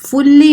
fully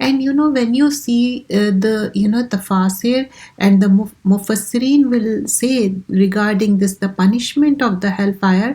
And when you see the tafasir and the mufassirin will say regarding this, the punishment of the hellfire,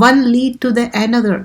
one lead to the another।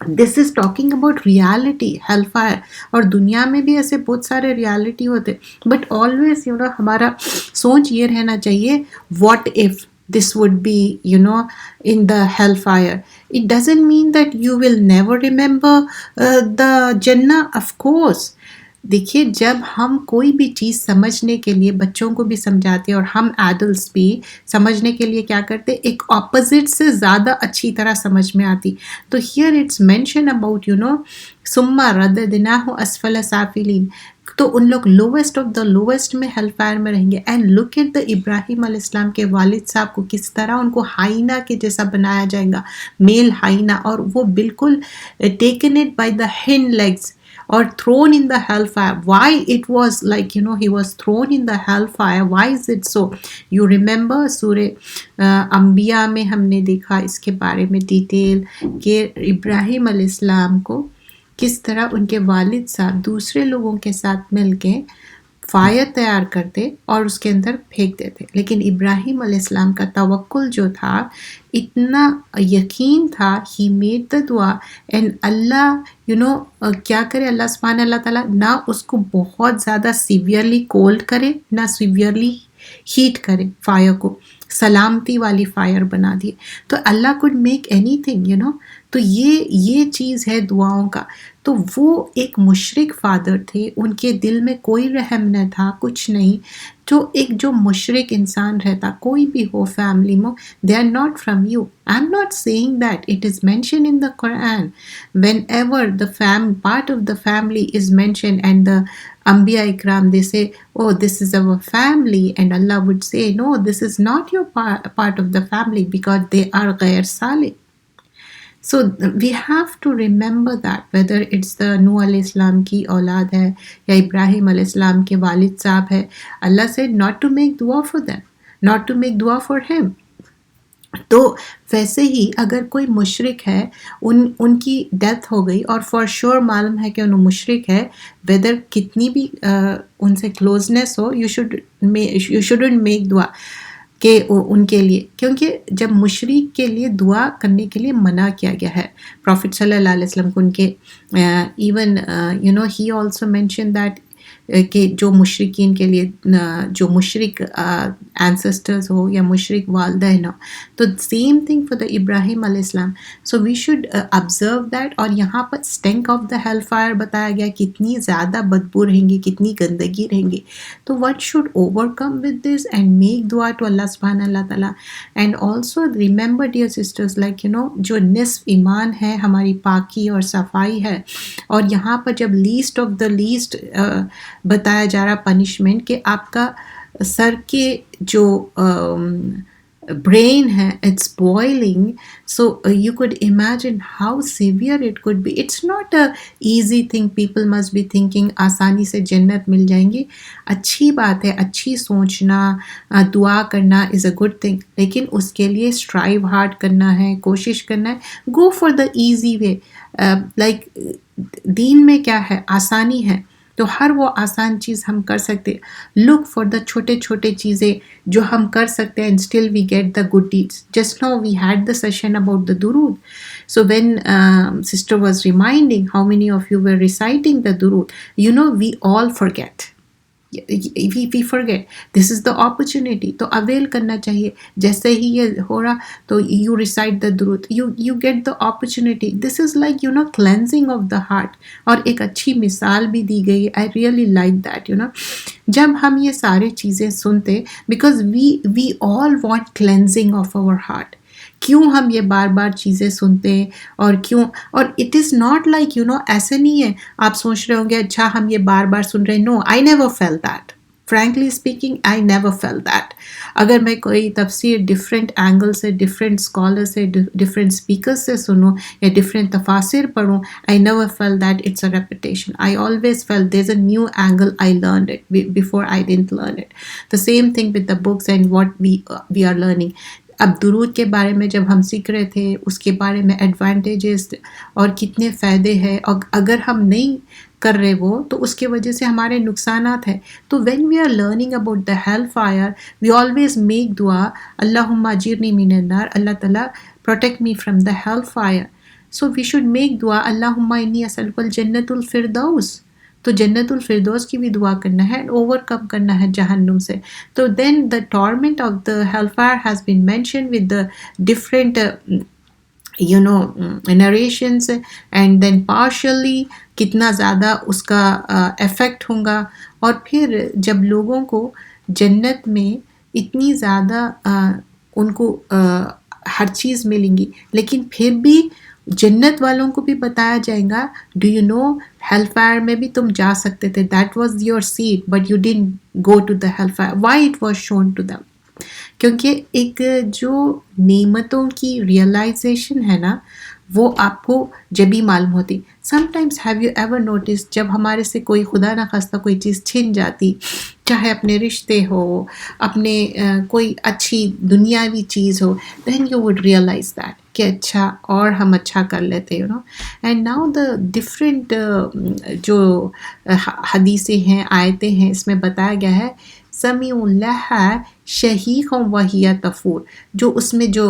This is talking about reality hell fire. اور دنیا میں بھی ایسے بہت سارے reality ہوتے, but always ہمارا سوچ یہ رہنا چاہیے what if this would be in the hellfire. It doesn't mean that you will never remember the Jannah, of course. دیکھیے جب ہم کوئی بھی چیز سمجھنے کے لیے بچوں کو بھی سمجھاتے اور ہم ایڈلٹس بھی سمجھنے کے لیے کیا کرتے, ایک اپوزٹ سے زیادہ اچھی طرح سمجھ میں آتی. تو ہیئر اٹس مینشن اباؤٹ ثم رددناہ اسفل سافلین. تو ان لوگ لوویسٹ آف دا لوویسٹ میں ہیل فائر میں رہیں گے. اینڈ لک ایٹ دا ابراہیم علیہ السلام کے والد صاحب کو, کس طرح ان کو ہائینہ کے جیسا بنایا جائے گا, میل ہائینہ, اور وہ بالکل taken it by the hind legs or thrown in the hellfire. Why it was like he was thrown in the hellfire, why is it so? You remember سورہ انبیاء میں ہم نے دیکھا اس کے بارے میں ڈیٹیل کہ ابراہیم علیہ السلام کو کس طرح ان کے والد صاحب دوسرے لوگوں کے ساتھ مل کے فائر تیار کرتے اور اس کے اندر پھینک دیتے, لیکن ابراہیم علیہ السلام کا توکل جو تھا, اتنا یقین تھا, ہی میڈ دا دعا اینڈ اللہ کیا کرے, اللہ سبحانہ اللہ تعالیٰ نہ اس کو بہت زیادہ سیویئرلی کولڈ کرے نہ سیویئرلی ہیٹ کرے, فائر کو سلامتی والی فائر بنا دیے. تو اللہ کوڈ میک اینی تھنگ تو یہ چیز ہے دعاؤں کا. تو وہ ایک مشرک فادر تھے, ان کے دل میں کوئی رحم نہ تھا, کچھ نہیں. جو مشرک انسان رہتا, کوئی بھی ہو فیملی میں, they are not from you. I'm not saying that. It is mentioned in the Quran. Whenever the part of the family is mentioned and the Anbiya Ikram, they say, oh, this is our family. And Allah would say, no, this is not your part of the family because they are غیر صالح. So we have to remember that whether it's the نوح علیہ السلام کی اولاد ہے یا ابراہیم علیہ السلام کے والد صاحب ہے, اللہ said not to make dua for them, not to make dua for him. تو ویسے ہی اگر کوئی مشرک ہے, ان کی ڈیتھ ہو گئی اور فار شور معلوم ہے کہ انہوں مشرک ہے, ویدر کتنی بھی ان سے closeness who, you shouldn't make dua کہ ان کے لیے, کیونکہ جب مشرک کے لیے دعا کرنے کے لیے منع کیا گیا ہے. پروفٹ صلی اللہ علیہ وسلم کو ان کے even he also mention that کہ جو مشرکین کے لیے, جو مشرک اینسسٹرز ہو یا مشرک والدین ہو, تو same thing for the Ibrahim علیہ السلام. So we should observe that. اور یہاں پر stench of the hell fire بتایا گیا, کتنی زیادہ بدبو رہیں گی, کتنی گندگی رہیں گی. تو what should over come with this and make دعا ٹو اللہ سبحانہ اللہ تعالیٰ. And also remember dear sisters, like جو نصف ایمان ہے ہماری پاکی اور صفائی ہے. اور یہاں پر جب لیسٹ آف دا لیسٹ بتایا جا رہا پنشمنٹ کہ آپ کا سر کے جو برین ہے it's boiling, so you could imagine how severe it could be. It's not a easy thing, people must be thinking آسانی سے جنت مل جائیں گی. اچھی بات ہے, اچھی سوچنا, دعا کرنا از اے گڈ تھنگ, لیکن اس کے لیے اسٹرائیو ہارڈ کرنا ہے, کوشش کرنا ہے. Go for the easy way. Like then میں کیا ہے, آسانی ہے, تو ہر وہ آسان چیز ہم کر سکتے. لک فار دا چھوٹے چھوٹے چیزیں جو ہم کر سکتے ہیں, and still we get the good deeds. Just now we had the session about the درود. So when sister was reminding how many of you were reciting the درود, we all forget. we forget. This is the opportunity. تو avail کرنا چاہیے. جیسے ہی یہ ہو رہا تو you recite the درود, you get the opportunity. This is like cleansing of the heart. اور ایک اچھی مثال بھی دی گئی. I really like that. جب ہم یہ سارے چیزیں سنتے, because we all want cleansing of our heart. کیوں ہم یہ بار بار چیزیں سنتے ہیں اور کیوں, اور اٹ از ناٹ لائک ایسے نہیں ہے. آپ سوچ رہے ہوں گے اچھا ہم یہ بار بار سن رہے ہیں. No, I never feel that. Frankly speaking, I never feel that. اگر میں کوئی تفسیر ڈفرینٹ اینگل سے, ڈفرینٹ اسکالر سے, ڈفرینٹ اسپیکر سے سنوں یا ڈفرینٹ تفاسیر پڑھوں, I never feel that it's a repetition. I always feel there is a new angle. I learned it before I didn't learn it. The same thing with the books and what we are learning. اب درود کے بارے میں جب ہم سیکھ رہے تھے, اس کے بارے میں ایڈوانٹیجز اور کتنے فائدے ہیں, اور اگر ہم نہیں کر رہے وہ تو اس کی وجہ سے ہمارے نقصانات ہیں. تو when we are learning about the hell fire, we always make دعا, اللہم اجرنی من النار, اللہ تعالیٰ protect me from the hell fire. So we should make دعا اللہم انی اسألک الجنت الفردوس. تو جنت الفردوس کی بھی دعا کرنا ہے اینڈ اوور کم کرنا ہے جہنم سے. تو then the torment of the hell fire has been mention with the different narrations and then partially کتنا زیادہ اس کا افیکٹ ہوگا. اور پھر جب لوگوں کو جنت میں اتنی زیادہ ان کو ہر چیز ملیں گی، لیکن پھر بھی جنت والوں کو بھی بتایا جائے گا do you know hell fire میں بھی تم جا سکتے تھے، that was your seat but you didn't go to the hell fire. Why it was shown to them? کیونکہ ایک جو نعمتوں کی ریئلائزیشن ہے نا وہ آپ کو جب ہی معلوم ہوتی. Sometimes have you ever notice جب ہمارے سے کوئی خدا نخواستہ کوئی چیز چھن جاتی، چاہے اپنے رشتے ہو، اپنے کوئی اچھی دنیاوی چیز ہو، then you would realize that کہ اچھا اور ہم اچھا کر لیتے you know. And now the different جو حدیثیں ہیں آیتیں ہیں اس میں بتایا گیا ہے سمیع لہا شہیق وہی تفور. جو اس میں جو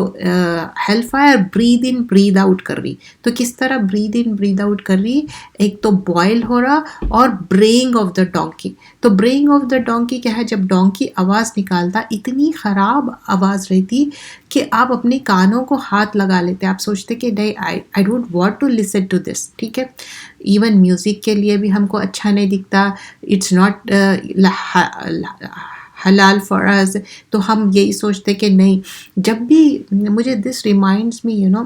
ہیل فائر برید ان برید آؤٹ کر رہی، تو کس طرح برید ان برید آؤٹ کر رہی؟ ایک تو بوائل ہو رہا اور بریئنگ آف دا ڈونکی. تو بریئنگ آف دا ڈونکی کیا ہے؟ جب ڈونکی آواز نکالتا اتنی خراب آواز رہتی کہ آپ اپنے کانوں کو ہاتھ لگا لیتے، آپ سوچتے کہ نہیں I don't want to listen to this. ٹھیک ہے، ایون میوزک کے لیے بھی ہم کو اچھا نہیں دکھتا، اٹس ناٹ حلال فار اس. تو ہم یہی سوچتے کہ نہیں. جب بھی مجھے this reminds me you know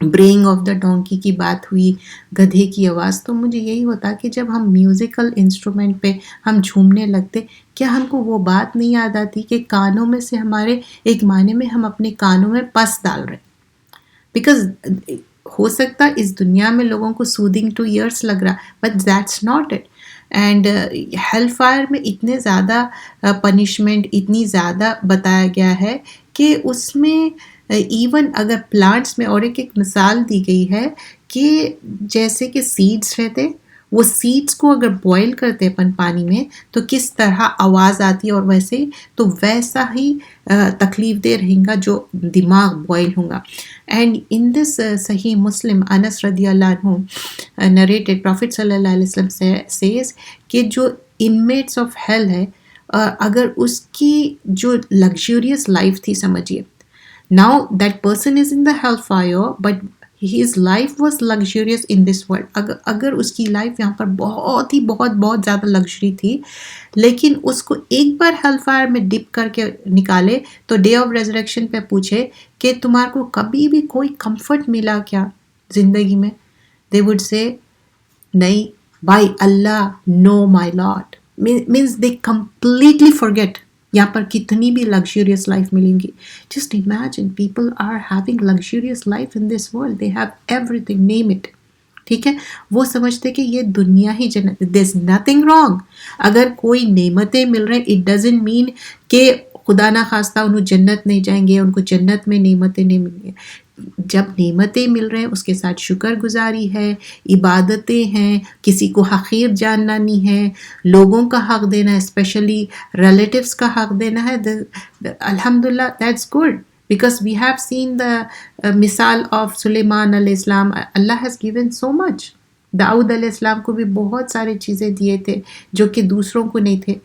braying of the donkey کی بات ہوئی، گدھے کی آواز، تو مجھے یہی ہوتا کہ جب ہم میوزیکل انسٹرومنٹ پہ ہم جھومنے لگتے، کیا ہم کو وہ بات نہیں یاد آتی کہ کانوں میں سے ہمارے ایک معنی میں ہم اپنے کانوں میں پس ڈال رہے؟ بیکاز ہو سکتا اس دنیا میں لوگوں کو سودنگ ٹو ایئرس لگ رہا، but that's not it. And heel fire میں اتنے زیادہ پنشمنٹ اتنی زیادہ بتایا گیا ہے کہ اس میں ایون اگر پلانٹس میں، اور ایک مثال دی گئی ہے کہ جیسے کہ سیڈس رہتے، وہ سیڈس کو اگر بوائل کرتے اپن پانی میں تو کس طرح آواز آتی، اور ویسے تو ویسا ہی تکلیف دہ رہیں گا جو دماغ بوائل ہوگا. اینڈ ان دس صحیح مسلم انس رضی اللہ عنہ نریٹڈ پروفٹ صلی اللہ علیہ وسلم سیز کہ جو انمیٹس آف ہیل ہے، اگر اس کی جو لگژریس لائف تھی، سمجھیے now that person is in the hellfire but his life was luxurious in this world. اگر اس کی لائف یہاں پر بہت ہی بہت زیادہ لگژری تھی، لیکن اس کو ایک بار ہیل فائر میں ڈپ کر کے نکالے تو ڈے آف ریزریکشن پہ پوچھے کہ تمہارے کو کبھی بھی کوئی کمفرٹ ملا کیا زندگی میں؟ they would say نہیں by Allah no my lord. means they completely forget یہاں پر کتنی بھی luxurious life ملیں گی. just imagine people are having luxurious life in this world, they have everything, name it. ٹھیک ہے، وہ سمجھتے کہ یہ دنیا ہی جنت. there's nothing wrong. اگر کوئی نعمتیں مل رہے it doesn't mean کہ خدا نہ خواستہ انہوں جنت نہیں جائیں گے، ان کو جنت میں نعمتیں نہیں ملیں گی. جب نعمتیں مل رہے ہیں اس کے ساتھ شکر گزاری ہے، عبادتیں ہیں، کسی کو حقیر جاننا نہیں ہے، لوگوں کا حق دینا ہے، اسپیشلی ریلیٹیوز کا حق دینا ہے. الحمدللہ that's good because we have seen the مثال of سلیمان علیہ السلام. اللہ has given so much. داؤد علیہ السلام کو بھی بہت سارے چیزیں دیے تھے جو کہ دوسروں کو نہیں تھے.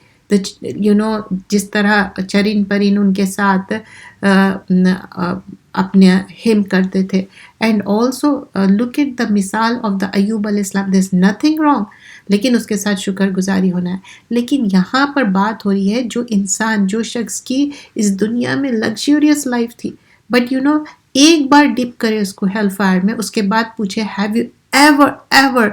جس طرح چرین پرین ان کے ساتھ اپنے ہم کرتے تھے. And also look at the مثال آف دا ایوب علیہ السلام. دیر از نتھنگ رانگ، لیکن اس کے ساتھ شکر گزاری ہونا ہے. لیکن یہاں پر بات ہو رہی ہے جو انسان، جو شخص کی اس دنیا میں لگژریس لائف تھی، بٹ ایک بار ڈپ کرے اس کو ہیل فائر میں، اس کے بعد پوچھے have you ever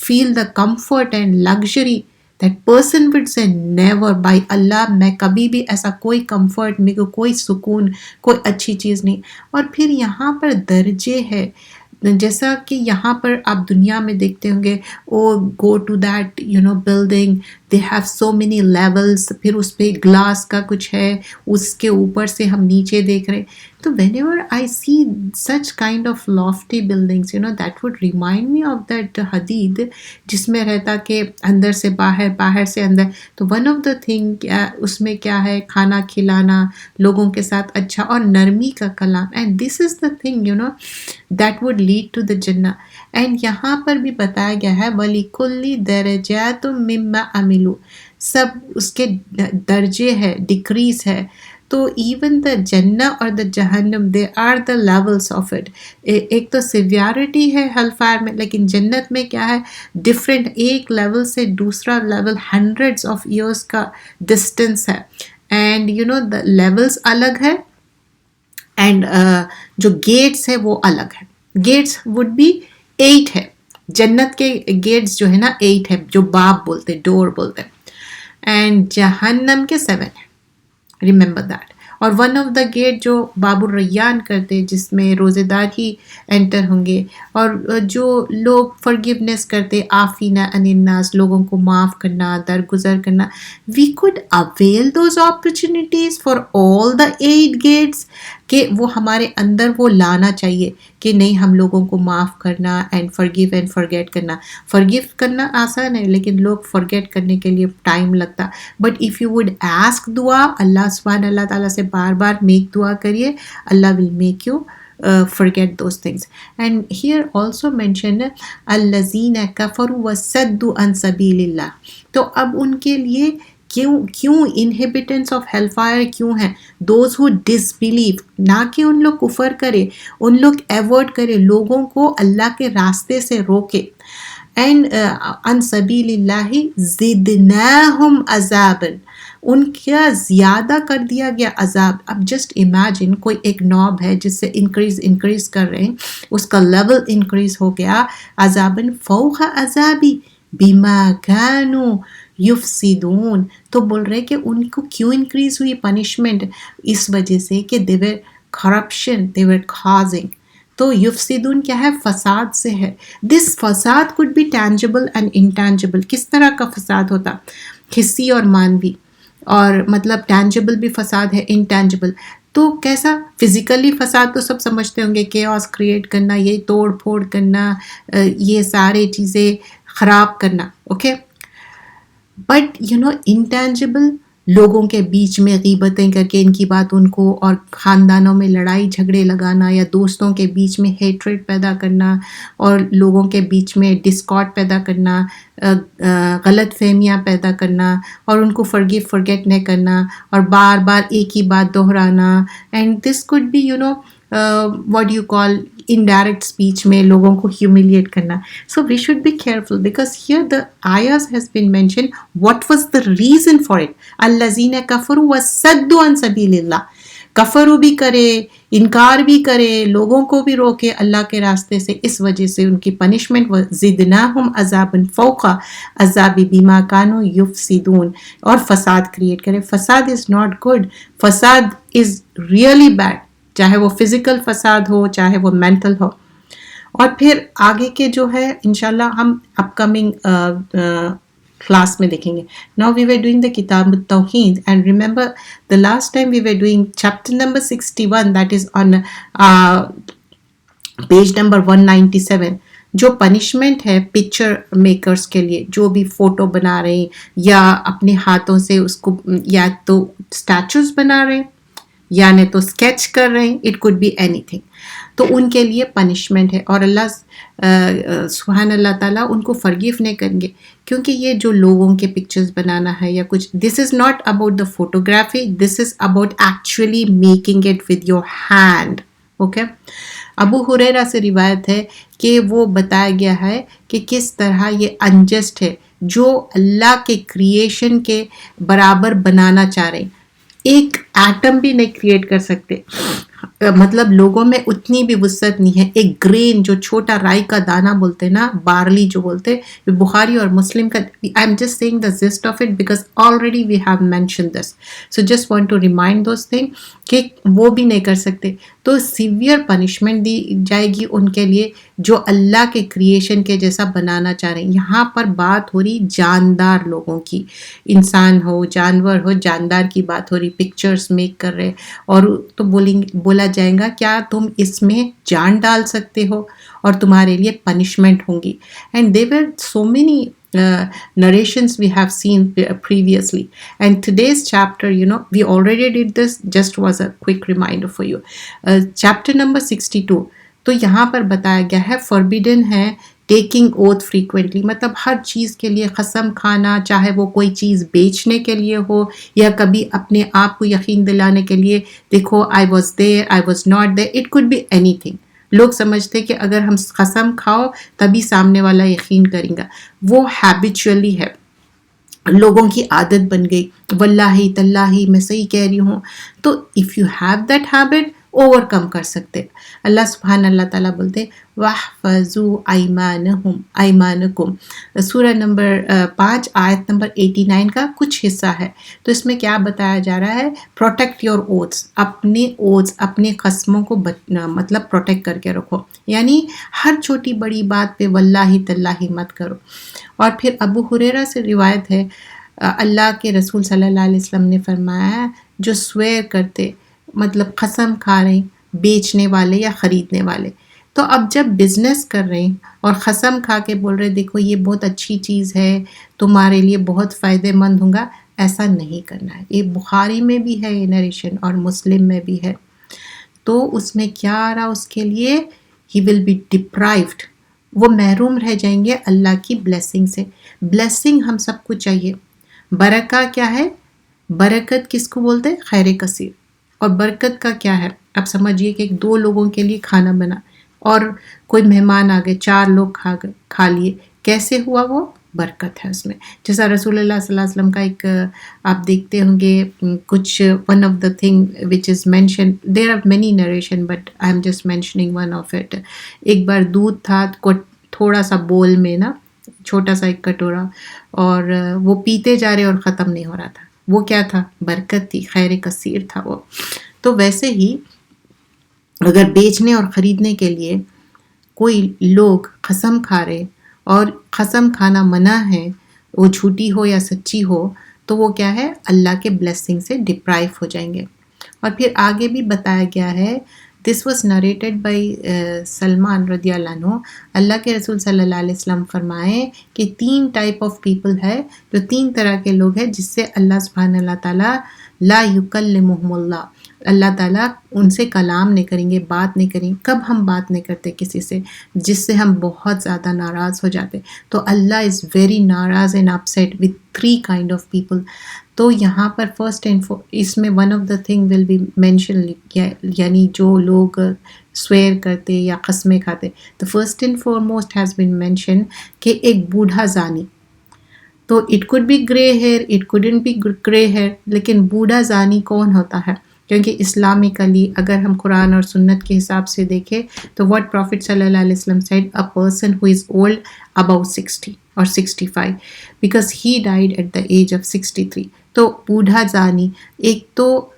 feel the comfort and luxury? That person would say never, by Allah میں کبھی بھی ایسا کوئی کمفرٹ، میرے کو کوئی سکون، کوئی اچھی چیز نہیں. اور پھر یہاں پر درجے ہے، جیسا کہ یہاں پر آپ دنیا میں دیکھتے ہوں گے، oh go to that building they have so many levels, پھر اس پہ گلاس کا کچھ ہے, اس کے اوپر سے ہم نیچے دیکھ رہے. تو whenever I see such kind of lofty buildings, that would remind me of that حدیث جس میں رہتا کہ اندر سے باہر, باہر سے اندر. تو one of the thing اس میں کیا ہے, کھانا کھلانا, لوگوں کے ساتھ اچھا اور نرمی کا کلام, and this is the thing that would lead to the Jannah. And یہاں پر بھی بتایا گیا ہے وَلِكُلِّ دَرَجَاتٌ مِّمَّا عَمِلُوا, سب اس کے درجے ہے, ڈکریز ہے. تو ایون دا جنہ اور دا جہنم they are the levels of it. ایک تو سیویارٹی ہے ہیل فائر میں, لیکن جنت میں کیا ہے, ڈفرینٹ, ایک لیول سے دوسرا لیول ہنڈریڈس آف ایئرس کا ڈسٹینس ہے. اینڈ دا لیولس الگ ہے, اینڈ جو گیٹس ہے وہ الگ ہے. گیٹس وڈ بی 8 ہے, جنت کے گیٹس جو ہے نا 8 ہے, جو باب بولتے, ڈور بولتے, اینڈ جہنم کے 7 ہے. Remember that. اور ون آف دا گیٹ جو باب الریان کرتے, جس میں روزے دار ہی انٹر ہوں گے, اور جو لوگ فرگیونیس کرتے, عافینا عن الناس, لوگوں کو معاف کرنا, درگزر کرنا. We could avail those opportunities for all the 8 gates, کہ وہ ہمارے اندر وہ لانا چاہیے کہ نہیں, ہم لوگوں کو معاف کرنا, اینڈ فرگیو اینڈ فرگیٹ کرنا. فرگیو کرنا آسان ہے, لیکن لوگ فرگیٹ کرنے کے لیے ٹائم لگتا. But if you would ask دعا, اللہ تعالیٰ سے بار بار میک دعا کریے, Allah will make you forget those things. And here also mentioned الَّذِينَ كَفَرُوا وَصَدُّوا عَن سَبِيلِ اللَّهِ. تو اب ان کے لیے کیوں انہیبیٹنٹس آف ہیل فائر کیوں ہیں؟ دوز ہو ڈس بلیو, نہ کہ ان لوگ کفر کرے, ان لوگ ایورٹ کرے, لوگوں کو اللہ کے راستے سے روکے. اینڈ عن سبیل اللہ زدناہم عذابا, ان کا زیادہ کر دیا گیا عذاب. اب جسٹ امیجن کوئی ایک نوب ہے جس سے انکریز کر رہے ہیں, اس کا لیول انکریز ہو گیا, عذاباً فوق عذابی بما کانوا یفسدون. تو بول رہے کہ ان کو کیوں انکریز ہوئی پنشمنٹ, اس وجہ سے کہ they were corruption, they were causing. تو یفسدون کیا ہے, فساد سے ہے. دس فساد could be tangible and intangible. کس طرح کا فساد ہوتا, حسی اور مانوی, اور مطلب ٹینجبل بھی فساد ہے, انٹینجبل. تو کیسا فزیکلی فساد تو سب سمجھتے ہوں گے, کیوس کریٹ کرنا, یہ توڑ پھوڑ کرنا, یہ سارے چیزیں خراب کرنا, اوکے. بٹ انٹینجبل, لوگوں کے بیچ میں غیبتیں کر کے ان کی بات ان کو, اور خاندانوں میں لڑائی جھگڑے لگانا, یا دوستوں کے بیچ میں ہیٹریٹ پیدا کرنا, اور لوگوں کے بیچ میں ڈسکارڈ پیدا کرنا, غلط فہمیاں پیدا کرنا, اور ان کو فرگیٹ نہیں کرنا, اور بار بار ایک ہی بات دہرانا. And this could be what you call indirect speech میں لوگوں کو humiliate کرنا. So we should be careful, because here the ayahs has been mentioned what was the reason for it. الَّذِينَ كَفَرُوا وَصَدُّوا عَن سَبِيلِ اللَّهِ, کفر بھی کرے, انکار بھی کرے, لوگوں کو بھی روکے اللہ کے راستے سے, اس وجہ سے ان کی پنشمنٹ وَزِدْنَاهُمْ عَذَابًا فَوْقَ عَذَابِ بِمَا كَانُوا يُفْسِدُونَ. اور فساد کریٹ کرے. فساد is not good, فساد is really bad, چاہے وہ فزیکل فساد ہو, چاہے وہ مینٹل ہو. اور پھر آگے کے جو ہے انشاءاللہ ہم اپ کمنگ کلاس میں دیکھیں گے. Now we were doing the Kitab al-Tawheed, and remember the last time we were doing chapter number 61, that is on page number 197. جو پنشمنٹ ہے پکچر میکرز کے لیے, جو بھی فوٹو بنا رہے ہیں یا اپنے ہاتھوں سے اس کو یا تو اسٹیچوز بنا رہے ہیں یا نہیں تو اسکیچ کر رہے ہیں, it could be anything, تو ان کے لیے پنشمنٹ ہے. اور اللہ سبحان اللہ تعالیٰ ان کو فرگیو نہیں کریں گے, کیونکہ یہ جو لوگوں کے پکچرز بنانا ہے یا کچھ, this is not about the photography, this is about actually making it with your hand, okay. Abu Hurairah سے روایت ہے کہ وہ بتایا گیا ہے کہ کس طرح یہ انجسٹ ہے, جو اللہ کے کریشن کے برابر بنانا چاہ رہے ہیں, ایک ایٹم بھی نہیں کریٹ کر سکتے. مطلب لوگوں میں اتنی بھی وسعت نہیں ہے. ایک گرین جو چھوٹا رائی کا دانہ بولتے ہیں نا, بارلی جو بولتے ہیں, بخاری اور مسلم کا, I am just saying the gist of it because already we have mention this, so just want to remind those thing کہ وہ بھی نہیں کر سکتے. تو سیویئر پنشمنٹ دی جائے گی ان کے لیے جو اللہ کے کریشن کے جیسا بنانا چاہ رہے ہیں. یہاں پر بات ہو رہی جاندار لوگوں کی, انسان ہو جانور ہو, جاندار کی بات ہو رہی, پکچرز میک کر رہے, اور تو بولا جائے گا کیا تم اس میں جان ڈال سکتے ہو, اور تمہارے لیے پنشمنٹ ہوں گی. And they were so many narrations we have seen previously, and today's chapter, we already did this, just was a quick reminder for you. Chapter number 62, تو یہاں پر بتایا گیا ہے forbidden ہے ٹیکنگ اوتھ فریکوینٹلی, مطلب ہر چیز کے لیے قسم کھانا, چاہے وہ کوئی چیز بیچنے کے لیے ہو یا کبھی اپنے آپ کو یقین دلانے کے لیے, دیکھو I was there, I was not there, it could be anything. لوگ سمجھتے کہ اگر ہم قسم کھاؤ تبھی سامنے والا یقین کریں گا, وہ ہیبیچولی ہے, لوگوں کی عادت بن گئی, واللہ تاللہ میں صحیح کہہ رہی ہوں. تو if you have that habit, overcome کر سکتے. اللہ سبحان اللہ تعالیٰ بولتے وَاحْفَظُوا أَيْمَانَكُمْ, سورہ نمبر 5 آیت نمبر 89 کا کچھ حصہ ہے. تو اس میں کیا بتایا جا رہا ہے, پروٹیکٹ یور اوتھس, اپنے اوتھس, اپنے قسموں کو مطلب پروٹیکٹ کر کے رکھو, یعنی ہر چھوٹی بڑی بات پہ واللہ تاللہ مت کرو. اور پھر ابو ہریرہ سے روایت ہے, اللہ کے رسول صلی اللہ علیہ وسلم نے فرمایا, جو سویر کرتے مطلب قسم کھا رہے ہیں بیچنے والے یا خریدنے والے, تو اب جب بزنس کر رہے ہیں اور قسم کھا کے بول رہے دیکھو یہ بہت اچھی چیز ہے, تمہارے لیے بہت فائدہ مند ہوگا, ایسا نہیں کرنا ہے. یہ بخاری میں بھی ہے یہ نریشن اور مسلم میں بھی ہے. تو اس میں کیا آ رہا اس کے لیے, ہی ول بی ڈپرائیوڈ, وہ محروم رہ جائیں گے اللہ کی بلیسنگ سے. بلیسنگ ہم سب کو چاہیے. برکہ کیا ہے, برکت کس کو بولتے ہیں, خیر کثیر. اور برکت کا کیا ہے, اب سمجھیے کہ 2 لوگوں کے لیے کھانا بنا اور کوئی مہمان آ گئے, 4 لوگ کھا لیے, کیسے ہوا, وہ برکت ہے اس میں. جیسا رسول اللہ صلی اللہ علیہ وسلم کا ایک آپ دیکھتے ہوں گے کچھ, one of the thing which is mention, there are many narration but I am just mentioning one of it. ایک بار دودھ تھا تھوڑا سا بول میں نا, چھوٹا سا ایک کٹورا, اور وہ پیتے جا رہے اور ختم نہیں ہو رہا تھا, وہ کیا تھا, برکت تھی, خیر کثیر تھا وہ. تو ویسے ہی اگر بیچنے اور خریدنے کے لیے کوئی لوگ قسم کھا رہے اور قسم کھانا منع ہے, وہ جھوٹی ہو یا سچی ہو, تو وہ کیا ہے, اللہ کے بلیسنگ سے ڈپرائیو ہو جائیں گے. اور پھر آگے بھی بتایا گیا ہے, this was narrated by Salman رضی اللہ عنہ, اللہ کے رسول صلی اللہ علیہ وسلم فرمائے کہ 3 ٹائپ آف پیپل ہے, جو 3 طرح کے لوگ ہیں جس سے اللہ سبحانہ اللہ تعالیٰ لا یکلمہم اللہ, اللہ تعالیٰ ان سے کلام نہیں کریں گے, بات نہیں کریں گے. کب ہم بات نہیں کرتے کسی سے جس سے ہم بہت زیادہ ناراض ہو جاتے, تو اللہ از ویری ناراض and upset with 3 kind of people. تو یہاں پر فرسٹ اینڈ اس میں one of the thing will be mention, یعنی جو لوگ سویر کرتے یا قسمیں کھاتے, تو first and for most has been mention کہ ایک بوڑھا زانی. تو it could be grey hair, it couldn't be grey hair, لیکن بوڑھا زانی کون ہوتا ہے, کیونکہ اسلامکلی اگر ہم قرآن اور سنت کے حساب سے دیکھیں تو what Prophet صلی اللہ علیہ وسلم said, a person who is old about 60 or 65 because he died at the age of 63. تو بوڑھا زانی, ایک تو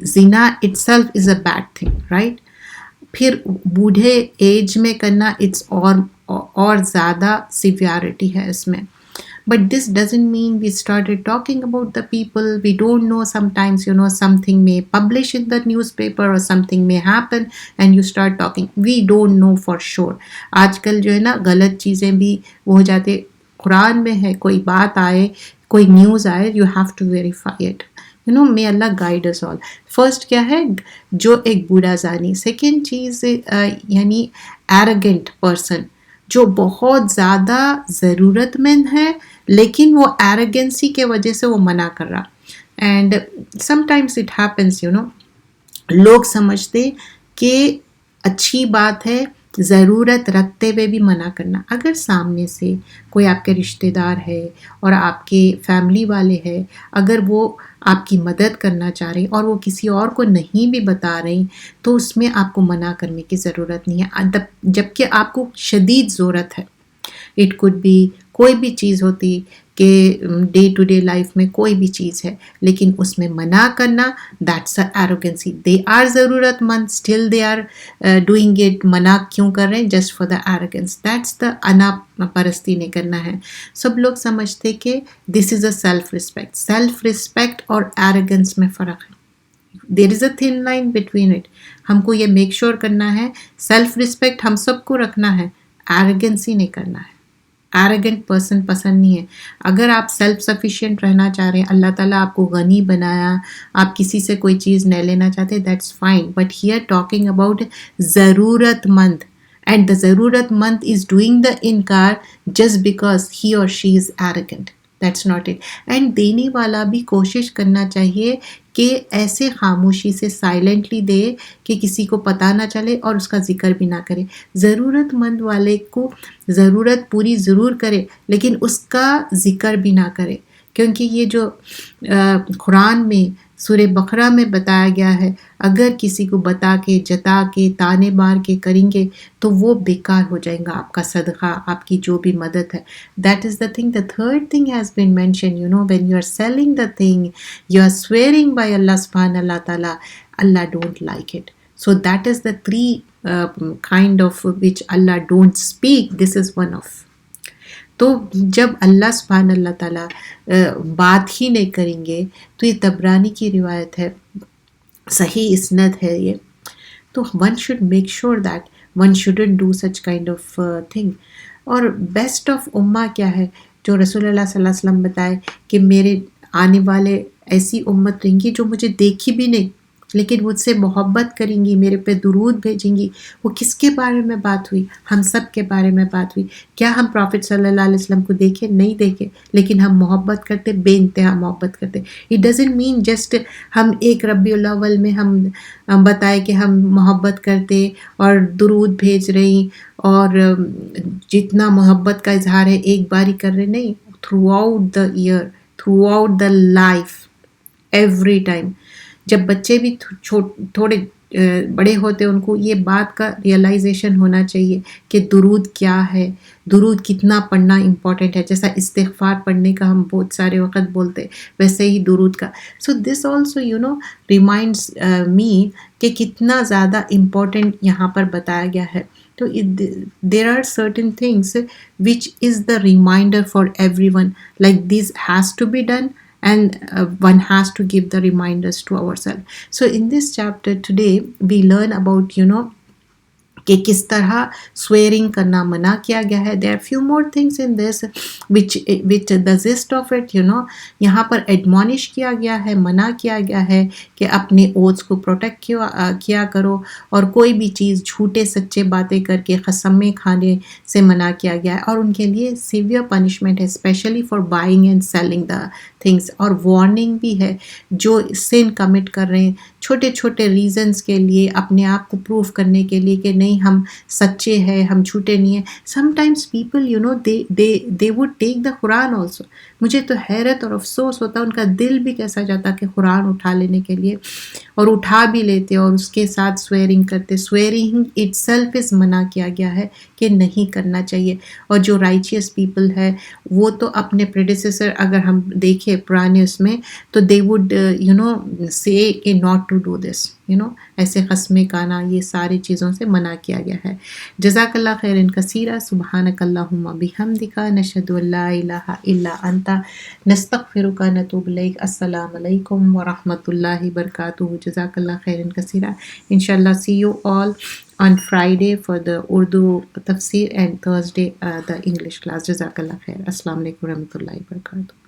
زنا itself is a bad thing, right? پھر بوڑھے ایج میں کرنا اٹس اور زیادہ سیویرٹی ہے اس میں. But this doesn't mean we started talking about the people. We don't know, sometimes something may publish in the newspaper or something may happen and you start talking. We don't know for sure. آج کل جو ہے نا غلط چیزیں بھی وہ ہو جاتے. قرآن میں ہے کوئی بات آئے, کوئی نیوز آئے, you have to verify it. may Allah guide us all. First کیا ہے, جو ایک بوڑھا زانی. سیکنڈ چیز یعنی arrogant person, جو بہت زیادہ ضرورت مند ہے لیکن وہ ایروگنسی کے وجہ سے وہ منع کر رہا. And some times it happens لوگ سمجھتے کہ اچھی بات ہے ضرورت رکھتے ہوئے بھی منع کرنا. اگر سامنے سے کوئی آپ کے رشتہ دار ہے اور آپ کے فیملی والے ہیں، اگر وہ آپ کی مدد کرنا چاہ رہے ہیں اور وہ کسی اور کو نہیں بھی بتا رہے تو اس میں آپ کو منع کرنے کی ضرورت نہیں ہے، جبکہ آپ کو شدید ضرورت ہے. اٹ کوڈ بی کوئی بھی چیز ہوتی کہ ڈے ٹو ڈے لائف میں کوئی بھی چیز ہے، لیکن اس میں منع کرنا دیٹس ایروگنسی. دے آر ضرورت مند، still they are doing it. منع کیوں کر رہے ہیں؟ Just for the arrogance. That's the انا پرستی نہیں کرنا ہے. سب لوگ سمجھتے کہ this is a self respect. Self respect اور ایروگنس میں فرق ہے. There is a thin line between it. ہم کو یہ میک شور کرنا ہے سیلف رسپیکٹ ہم سب کو رکھنا ہے، ایروگنسی نہیں کرنا ہے. ایروگنٹ پرسن پسند نہیں ہے. اگر آپ سیلف سفیشینٹ رہنا چاہ رہے ہیں، اللہ تعالیٰ آپ کو غنی بنایا، آپ کسی سے کوئی چیز نہیں لینا چاہتے، that's fine. But here talking about ضرورت مند، اینڈ دا ضرورت مند از ڈوئنگ دا انکار just because he or she is arrogant. That's not it. And دینے والا بھی کوشش کرنا چاہیے کہ ایسے خاموشی سے سائلنٹلی دے کہ کسی کو پتہ نہ چلے اور اس کا ذکر بھی نہ کرے. ضرورت مند والے کو ضرورت پوری ضرور کرے لیکن اس کا ذکر بھی نہ کرے، کیونکہ یہ جو قرآن میں سورہ بقرہ میں بتایا گیا ہے، اگر کسی کو بتا کے جتا کے تانے مار کے کریں گے تو وہ بیکار ہو جائیں گا آپ کا صدقہ، آپ کی جو بھی مدد ہے. That is the thing. The third thing has been mention, when you are selling the thing you are swearing by Allah سبحانہ اللہ تعالیٰ، Allah don't like it. So that is the three kind of which Allah don't speak. This is one of. تو جب اللہ سبحانہ اللہ تعالیٰ بات ہی نہیں کریں گے، تو یہ طبرانی کی روایت ہے، صحیح اسند ہے یہ. تو one should make sure that one shouldn't do such kind of thing. اور بیسٹ آف امہ کیا ہے؟ جو رسول اللہ صلی اللہ علیہ وسلم بتائے کہ میرے آنے والے ایسی امت رہیں گی جو مجھے دیکھی بھی نہیں لیکن مجھ سے محبت کریں گی، میرے پہ درود بھیجیں گی. وہ کس کے بارے میں بات ہوئی؟ ہم سب کے بارے میں بات ہوئی. کیا ہم پروفٹ صلی اللہ علیہ وسلم کو دیکھے؟ نہیں دیکھے، لیکن ہم محبت کرتے، بے انتہا محبت کرتے. اٹ ڈزنٹ مین جسٹ ہم ایک ربیع الاول میں ہم بتائے کہ ہم محبت کرتے اور درود بھیج رہی اور جتنا محبت کا اظہار ہے ایک بار ہی کر رہے. نہیں، throughout the year, throughout the life, every time. جب بچے بھی تھوڑے بڑے ہوتے ان کو یہ بات کا ریئلائزیشن ہونا چاہیے کہ درود کیا ہے، درود کتنا پڑھنا امپورٹنٹ ہے. جیسا استغفار پڑھنے کا ہم بہت سارے وقت بولتے، ویسے ہی درود کا. سو دس آلسو ریمائنڈس می کہ کتنا زیادہ امپورٹنٹ یہاں پر بتایا گیا ہے. تو there are certain things which is the reminder for everyone, like this has to be done and one has to give the reminders to ourselves. So in this chapter today we learn about کہ کس طرح swearing کرنا منع کیا گیا ہے. there are few more things in this which the gist of it یہاں پر ایڈمونش کیا گیا ہے، منع کیا گیا ہے کہ اپنے اوتھس کو پروٹیکٹ کیا کرو، اور کوئی بھی چیز جھوٹے سچے باتیں کر کے قسمیں کھانے سے منع کیا گیا ہے، اور ان کے لیے سیویئر پنشمنٹ ہے، specially for buying and selling the things. اور وارننگ بھی ہے جو سن کمٹ کر رہے ہیں چھوٹے چھوٹے ریزنز کے لیے، اپنے آپ کو پروف کرنے کے لیے کہ نہیں ہم سچے ہیں، ہم جھوٹے نہیں ہیں. Some times people they would take the Quran also. مجھے تو حیرت اور افسوس ہوتا ان کا دل بھی کیسا جاتا کہ قرآن اٹھا لینے کے لیے، اور اٹھا بھی لیتے اور اس کے ساتھ سویئرنگ کرتے. سویئرنگ اٹ سیلف از منع کیا گیا ہے کہ نہیں کرنا چاہیے. اور جو رائچیس پیپل ہے وہ تو اپنے پریڈیسیسر اگر ہم دیکھیں پرانے اس میں تو they would say کہ not to do this. ایسے قسمیں کھانا، یہ ساری چیزوں سے منع کیا گیا ہے. جزاک اللہ خیرا کثیرا. سبحانک اللہم بحمدک، نشہد ان لا الہ الا انت، نستغفرک نتوب الیک. السلام علیکم ورحمۃ اللہ وبرکاتہ. جزاک اللہ خیرا کثیرا. انشاءاللہ see you all on Friday for the Urdu tafsir and Thursday the English class. جزاک اللہ خیر. السلام علیکم ورحمۃ اللہ وبرکاتہ.